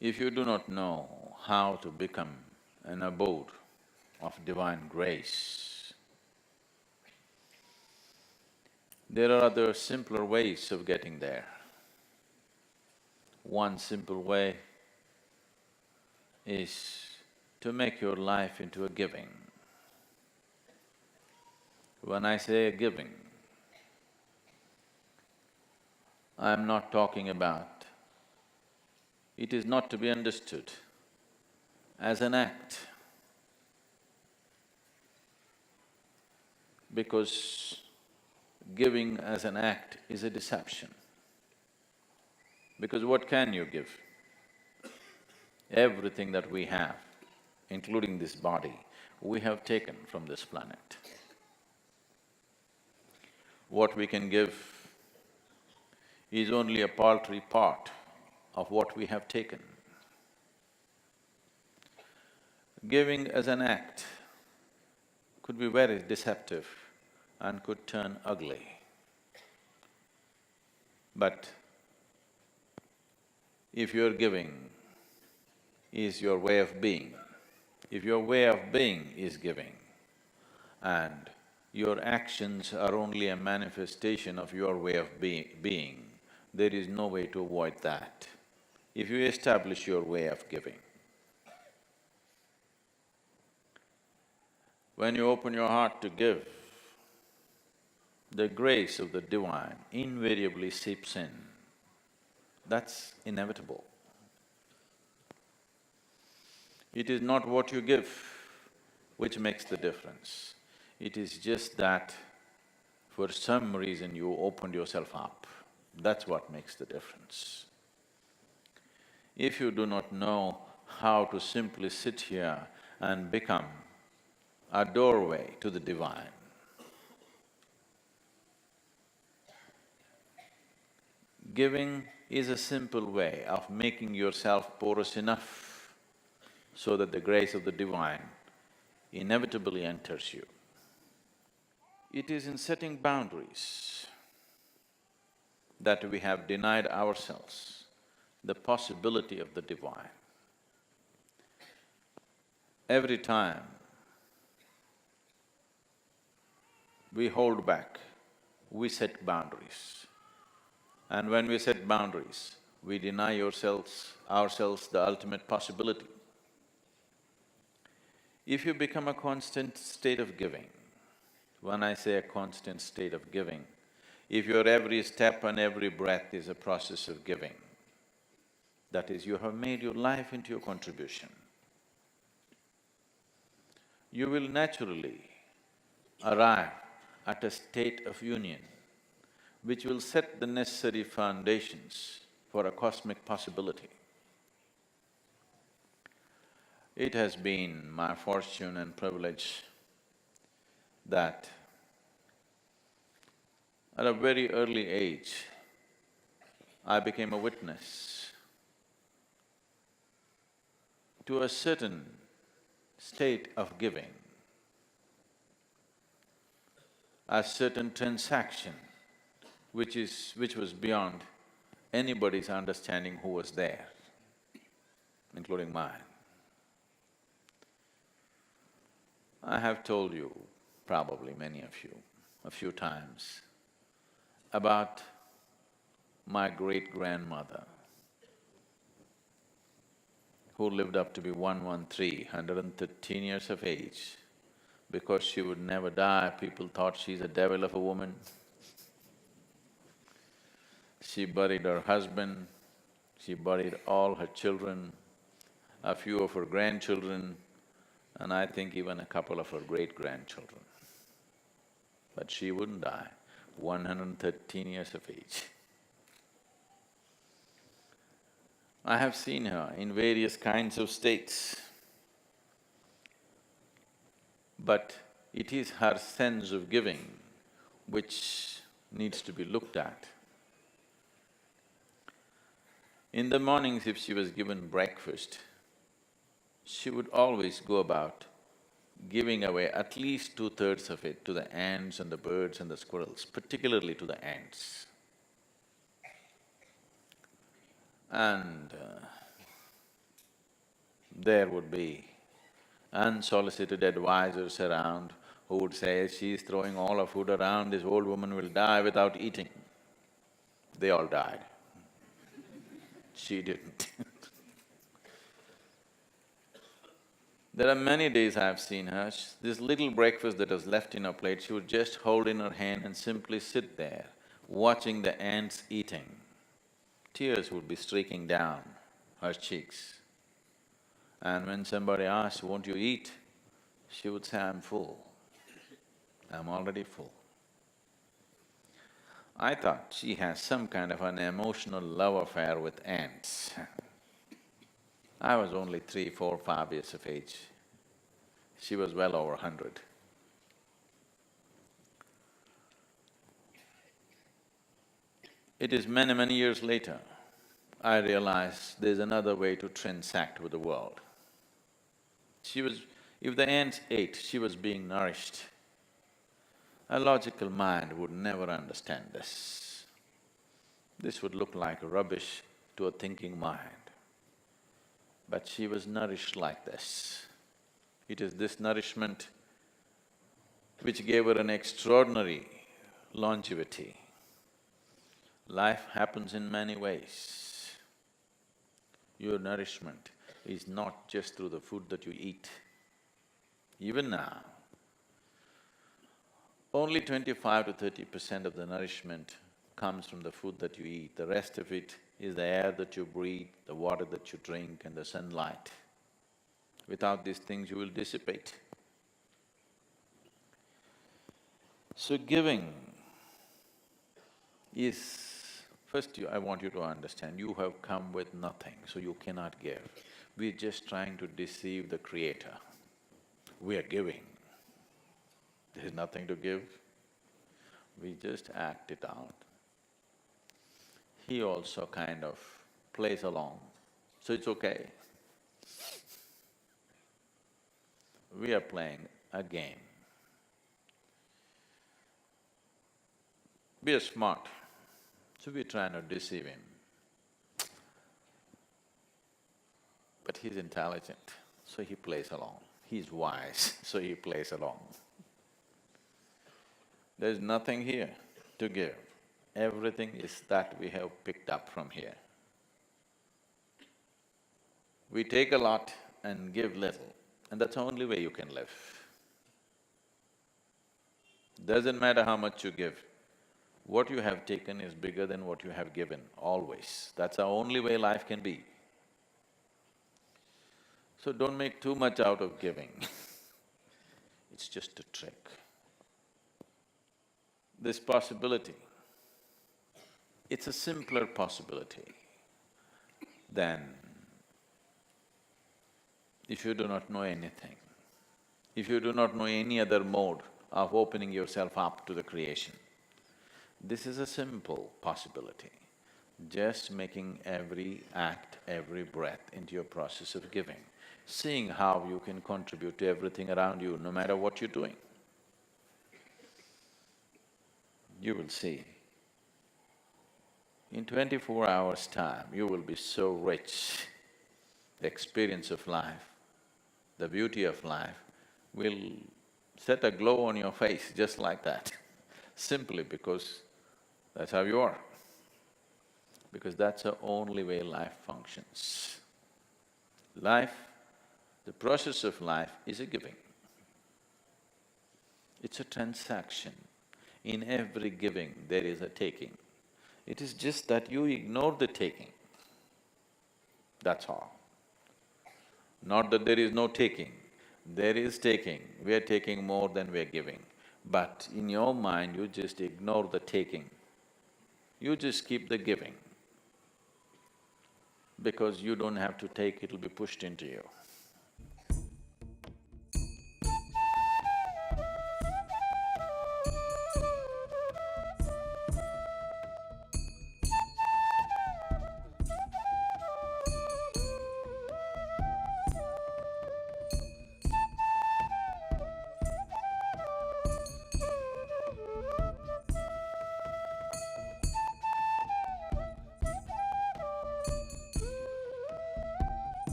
If you do not know how to become an abode of divine grace, there are other simpler ways of getting there. One simple way is to make your life into a giving. When I say giving, I am not talking about… It is not to be understood as an act, because giving as an act is a deception. Because what can you give? Everything that we have, including this body, we have taken from this planet. What we can give is only a paltry part of what we have taken. Giving as an act could be very deceptive and could turn ugly. But if your giving is your way of being, if your way of being is giving, and your actions are only a manifestation of your way of being, there is no way to avoid that. If you establish your way of giving, when you open your heart to give, the grace of the divine invariably seeps in. That's inevitable. It is not what you give which makes the difference. It is just that for some reason you opened yourself up. That's what makes the difference. If you do not know how to simply sit here and become a doorway to the divine, giving is a simple way of making yourself porous enough so that the grace of the divine inevitably enters you. It is in setting boundaries that we have denied ourselves the possibility of the divine. Every time we hold back, we set boundaries. And when we set boundaries, we deny ourselves the ultimate possibility. If you become a constant state of giving, when I say a constant state of giving, if your every step and every breath is a process of giving, that is, you have made your life into your contribution, you will naturally arrive at a state of union which will set the necessary foundations for a cosmic possibility. It has been my fortune and privilege that at a very early age, I became a witness to a certain state of giving, a certain transaction which was beyond anybody's understanding who was there, including mine. I have told you, probably many of you, a few times, about my great-grandmother who lived up to be 113 years of age. Because she would never die, people thought she's a devil of a woman. She buried her husband, she buried all her children, a few of her grandchildren, and I think even a couple of her great-grandchildren. But she wouldn't die, 113 years of age. I have seen her in various kinds of states, but it is her sense of giving which needs to be looked at. In the mornings, if she was given breakfast, she would always go about giving away at least 2/3 of it to the ants and the birds and the squirrels, particularly to the ants. And there would be unsolicited advisors around who would say, she's throwing all her food around, this old woman will die without eating. They all died. She didn't. There are many days I've seen her, this little breakfast that was left in her plate, she would just hold in her hand and simply sit there, watching the ants eating. Tears would be streaking down her cheeks. And when somebody asked, won't you eat? She would say, I'm full. I'm already full. I thought she has some kind of an emotional love affair with ants. I was only 3, 4, 5 years of age. She was well over 100. It is many, many years later, I realized there's another way to transact with the world. If the ants ate, she was being nourished. A logical mind would never understand this. This would look like rubbish to a thinking mind. But she was nourished like this. It is this nourishment which gave her an extraordinary longevity. Life happens in many ways. Your nourishment is not just through the food that you eat. Even now, only 25 to 30% of the nourishment comes from the food that you eat. The rest of it is the air that you breathe, the water that you drink and the sunlight. Without these things, you will dissipate. So giving is… First, I want you to understand, you have come with nothing, so you cannot give. We're just trying to deceive the Creator. We are giving. There's nothing to give. We just act it out. He also kind of plays along, so it's okay. We are playing a game. We are smart, so we're trying to deceive him. But he's intelligent, so he plays along. He's wise, so he plays along. There's nothing here to give. Everything is that we have picked up from here. We take a lot and give little, and that's the only way you can live. Doesn't matter how much you give, what you have taken is bigger than what you have given, always. That's the only way life can be. So don't make too much out of giving. It's just a trick. This possibility, it's a simpler possibility than if you do not know anything, if you do not know any other mode of opening yourself up to the creation. This is a simple possibility, just making every act, every breath into your process of giving, seeing how you can contribute to everything around you, no matter what you're doing. You will see, in 24 hours' time, you will be so rich. The experience of life, the beauty of life will set a glow on your face just like that, simply because that's how you are. Because that's the only way life functions. Life, the process of life is a giving. It's a transaction. In every giving, there is a taking. It is just that you ignore the taking, that's all. Not that there is no taking, there is taking, we are taking more than we are giving. But in your mind, you just ignore the taking. You just keep the giving. Because you don't have to take, it'll be pushed into you.